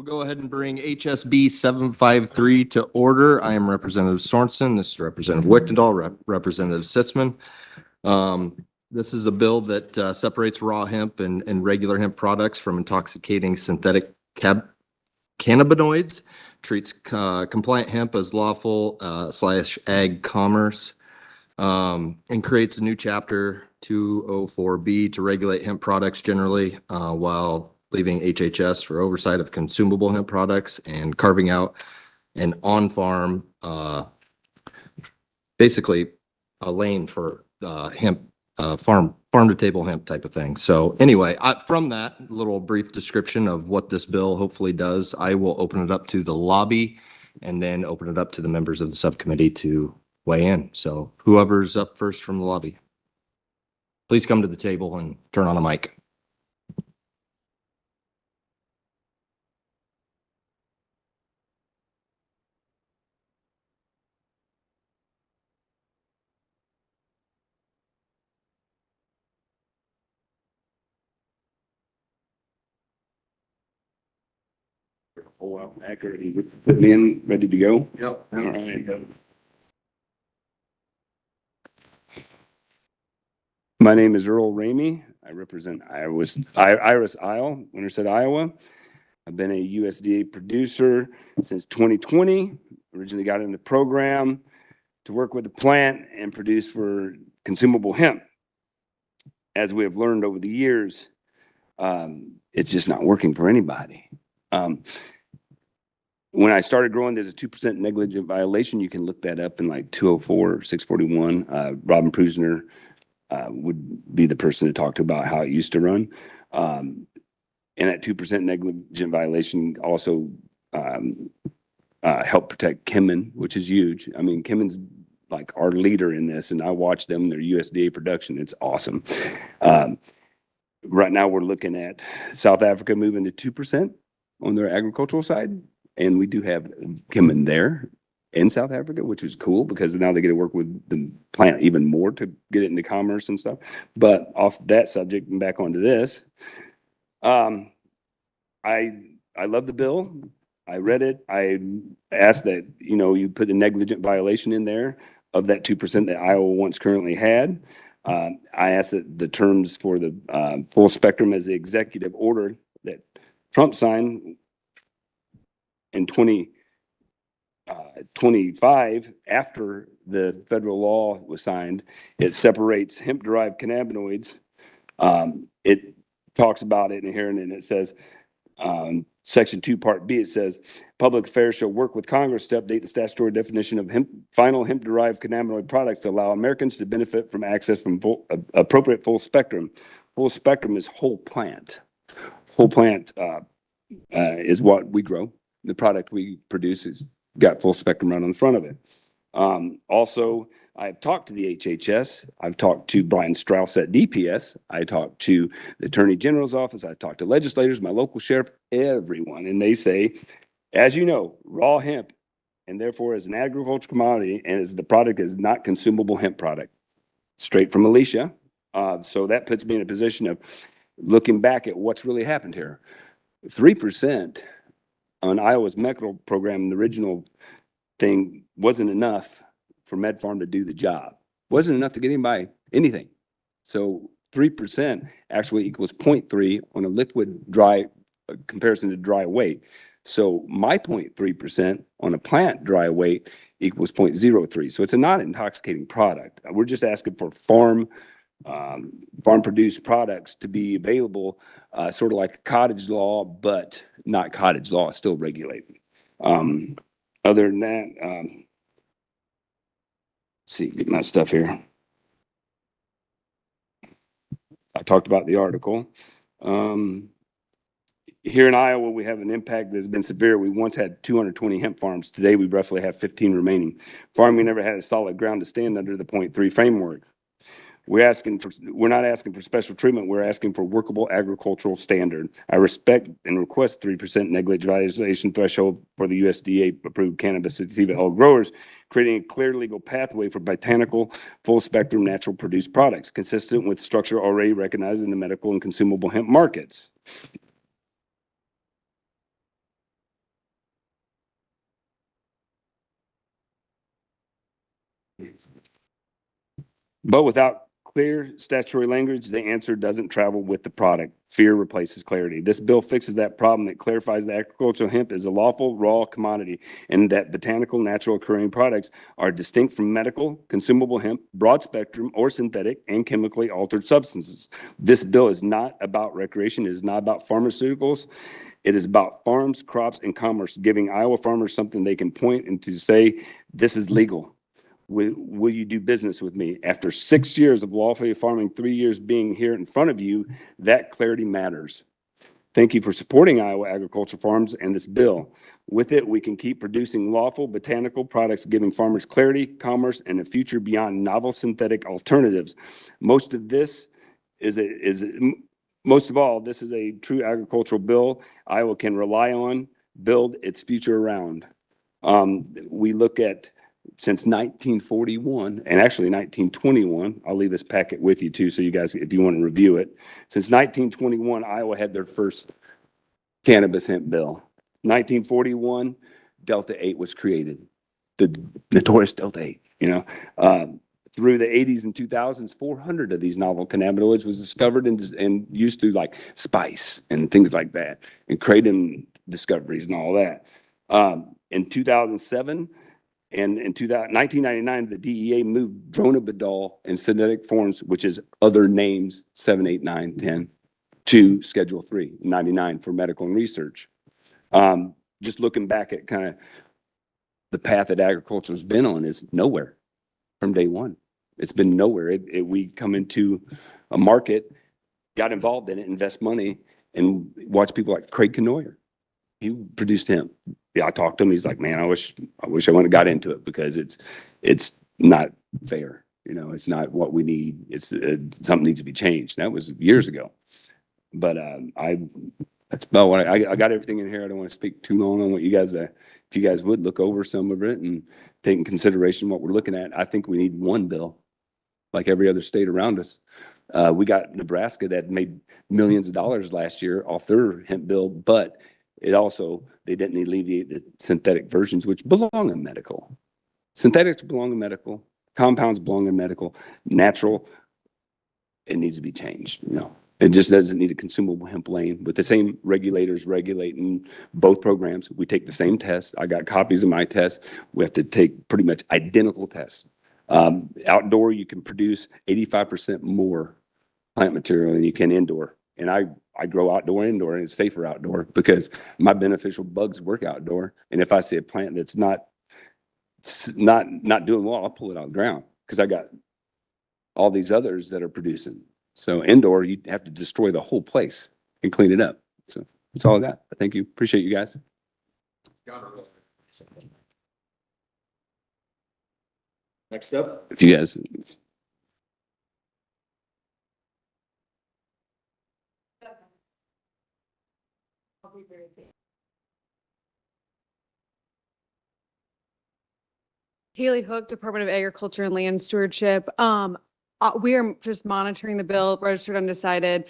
We'll go ahead and bring HSB 753 to order. I am Representative Sorensen. This is Representative Wichtendahl, Representative Sitzmann. This is a bill that separates raw hemp and regular hemp products from intoxicating synthetic cannabinoids, treats compliant hemp as lawful / ag commerce, and creates a new chapter 204B to regulate hemp products generally, while leaving HHS for oversight of consumable hemp products and carving out an on-farm, basically a lane for hemp, farm-to-table hemp type of thing. So anyway, from that little brief description of what this bill hopefully does, I will open it up to the lobby and then open it up to the members of the subcommittee to weigh in. So whoever's up first from the lobby, please come to the table and turn on a mic. Oh, well, accurate. You put me in, ready to go? Yep. All right. My name is Earl Ramey. I represent Iris Isle, Winterset, Iowa. I've been a USDA producer since 2020. Originally got in the program to work with the plant and produce for consumable hemp. As we have learned over the years, it's just not working for anybody. When I started growing, there's a 2% negligent violation. You can look that up in like 204 or 641. Robin Prusner would be the person to talk to about how it used to run. And that 2% negligent violation also helped protect Kemen, which is huge. I mean, Kemen's like our leader in this, and I watch them, their USDA production. It's awesome. Right now, we're looking at South Africa moving to 2% on their agricultural side. And we do have Kemen there in South Africa, which is cool because now they get to work with the plant even more to get it into commerce and stuff. But off that subject and back onto this, I love the bill. I read it. I asked that, you put the negligent violation in there of that 2% that Iowa once currently had. I asked that the terms for the full spectrum as the executive order that Trump signed in 2025, after the federal law was signed, it separates hemp-derived cannabinoids. It talks about it in here, and it says, Section 2, Part B, it says, public affairs shall work with Congress to update the statutory definition of final hemp-derived cannabinoid products to allow Americans to benefit from access from appropriate full spectrum. Full spectrum is whole plant. Whole plant is what we grow. The product we produce has got full spectrum right on the front of it. Also, I've talked to the HHS. I've talked to Brian Strauss at DPS. I talked to the Attorney General's office. I've talked to legislators, my local sheriff, everyone. And they say, as you know, raw hemp, and therefore as an agricultural commodity, and as the product is not consumable hemp product, straight from Alicia. So that puts me in a position of looking back at what's really happened here. 3% on Iowa's medical program, the original thing wasn't enough for MedFarm to do the job. Wasn't enough to get anybody anything. So 3% actually equals 0.3 on a liquid dry comparison to dry weight. So my 0.3% on a plant dry weight equals 0.03. So it's a non-intoxicating product. We're just asking for farm produced products to be available, sort of like cottage law, but not cottage law, still regulated. Other than that, let's see, get my stuff here. I talked about the article. Here in Iowa, we have an impact that's been severe. We once had 220 hemp farms. Today, we roughly have 15 remaining. Farming never had a solid ground to stand under the 0.3 framework. We're not asking for special treatment. We're asking for workable agricultural standard. I respect and request 3% negligent threshold for the USDA approved cannabis sativa oil growers, creating a clear legal pathway for botanical, full spectrum natural produced products, consistent with structure already recognized in the medical and consumable hemp markets. But without clear statutory language, the answer doesn't travel with the product. Fear replaces clarity. This bill fixes that problem. It clarifies that agricultural hemp is a lawful raw commodity and that botanical natural occurring products are distinct from medical, consumable hemp, broad spectrum, or synthetic and chemically altered substances. This bill is not about recreation. It is not about pharmaceuticals. It is about farms, crops, and commerce, giving Iowa farmers something they can point and to say, this is legal. Will you do business with me? After 6 years of lawfully farming, 3 years being here in front of you, that clarity matters. Thank you for supporting Iowa agriculture farms and this bill. With it, we can keep producing lawful botanical products, giving farmers clarity, commerce, and a future beyond novel synthetic alternatives. Most of all, this is a true agricultural bill Iowa can rely on, build its future around. We look at since 1941 and actually 1921, I'll leave this packet with you too, so you guys, if you want to review it. Since 1921, Iowa had their first cannabis hemp bill. 1941, Delta 8 was created, the notorious Delta 8, through the 80s and 2000s, 400 of these novel cannabinoids was discovered and used through like spice and things like that, and kratom discoveries and all that. In 2007, and in 1999, the DEA moved dronabidol in synthetic forms, which is other names 7, 8, 9, 10, to Schedule 3, 99 for medical and research. Just looking back at kind of the path that agriculture has been on is nowhere from day one. It's been nowhere. We come into a market, got involved in it, invest money, and watch people like Craig Knoyer. He produced hemp. Yeah, I talked to him. He's like, man, I wish I would have got into it because it's not fair. It's not what we need. It's something needs to be changed. That was years ago. But that's about what I got everything in here. I don't want to speak too long on what you guys, if you guys would look over some of it and take in consideration what we're looking at. I think we need one bill, like every other state around us. We got Nebraska that made millions of dollars last year off their hemp bill, but they didn't alleviate the synthetic versions, which belong in medical. Synthetics belong in medical. Compounds belong in medical. Natural, it needs to be changed. It just doesn't need a consumable hemp lane with the same regulators regulating both programs. We take the same test. I got copies of my test. We have to take pretty much identical tests. Outdoor, you can produce 85% more plant material than you can indoor. And I grow outdoor, indoor, and it's safer outdoor because my beneficial bugs work outdoor. And if I see a plant that's not doing well, I'll pull it out of the ground because I got all these others that are producing. So indoor, you have to destroy the whole place and clean it up. So that's all I got. Thank you. Appreciate you guys. Next up. If you guys. Haley Hook, Department of Agriculture and Land Stewardship. We are just monitoring the bill, registered undecided.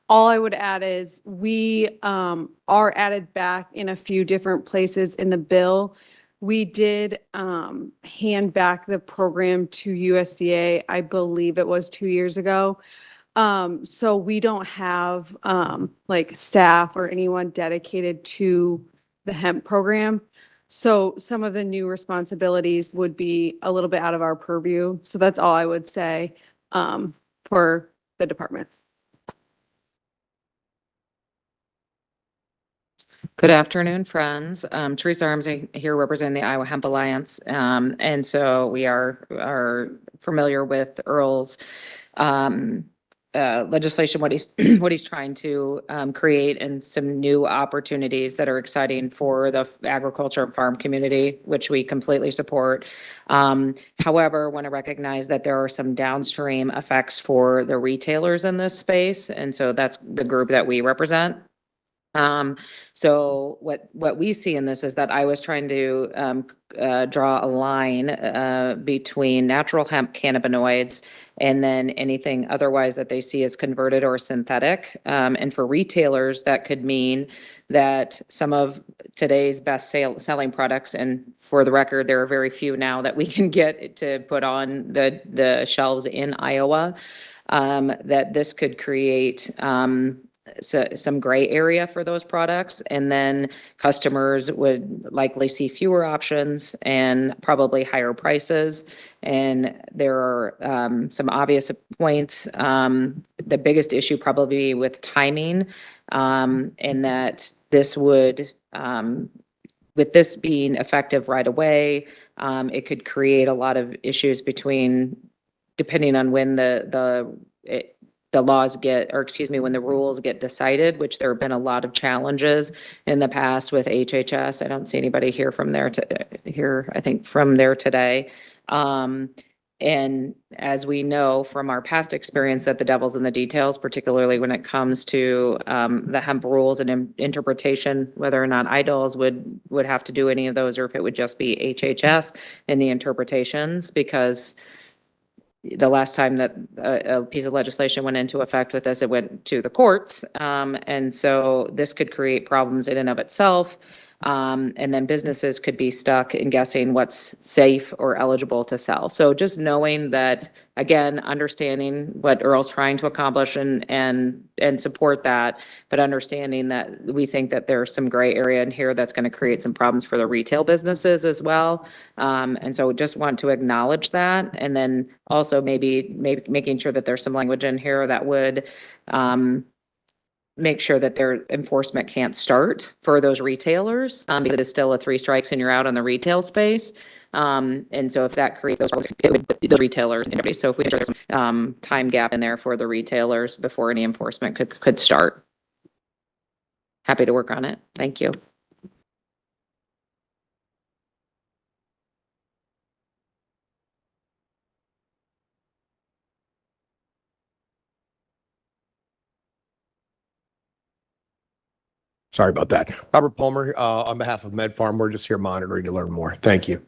All I would add is we are added back in a few different places in the bill. We did hand back the program to USDA, I believe it was 2 years ago. So we don't have like staff or anyone dedicated to the hemp program. So some of the new responsibilities would be a little bit out of our purview. So that's all I would say for the department. Good afternoon, friends. Teresa Armsy here representing the Iowa Hemp Alliance. And so we are familiar with Earl's legislation, what he's trying to create, and some new opportunities that are exciting for the agriculture and farm community, which we completely support. However, want to recognize that there are some downstream effects for the retailers in this space. And so that's the group that we represent. So what we see in this is that I was trying to draw a line between natural hemp cannabinoids and then anything otherwise that they see as converted or synthetic. And for retailers, that could mean that some of today's best selling products, and for the record, there are very few now that we can get to put on the shelves in Iowa, that this could create some gray area for those products. And then customers would likely see fewer options and probably higher prices. And there are some obvious points. The biggest issue probably with timing, and that this would, with this being effective right away, it could create a lot of issues between, depending on when the laws get, or excuse me, when the rules get decided, which there have been a lot of challenges in the past with HHS. I don't see anybody here from there I think from there today. And as we know from our past experience, that the devil's in the details, particularly when it comes to the hemp rules and interpretation, whether or not IDOLs would have to do any of those, or if it would just be HHS in the interpretations, because the last time that a piece of legislation went into effect with this, it went to the courts. And so this could create problems in and of itself. And then businesses could be stuck in guessing what's safe or eligible to sell. So just knowing that, again, understanding what Earl's trying to accomplish and support that, but understanding that we think that there's some gray area in here that's going to create some problems for the retail businesses as well. And so just want to acknowledge that. And then also maybe making sure that there's some language in here that would make sure that their enforcement can't start for those retailers, because it is still a 3 strikes and you're out on the retail space. And so if that creates those problems, it would be the retailers and everybody. So if we ensure there's some time gap in there for the retailers before any enforcement could start. Happy to work on it. Thank you. Sorry about that. Robert Palmer, on behalf of Med Farm, we're just here monitoring to learn more. Thank you.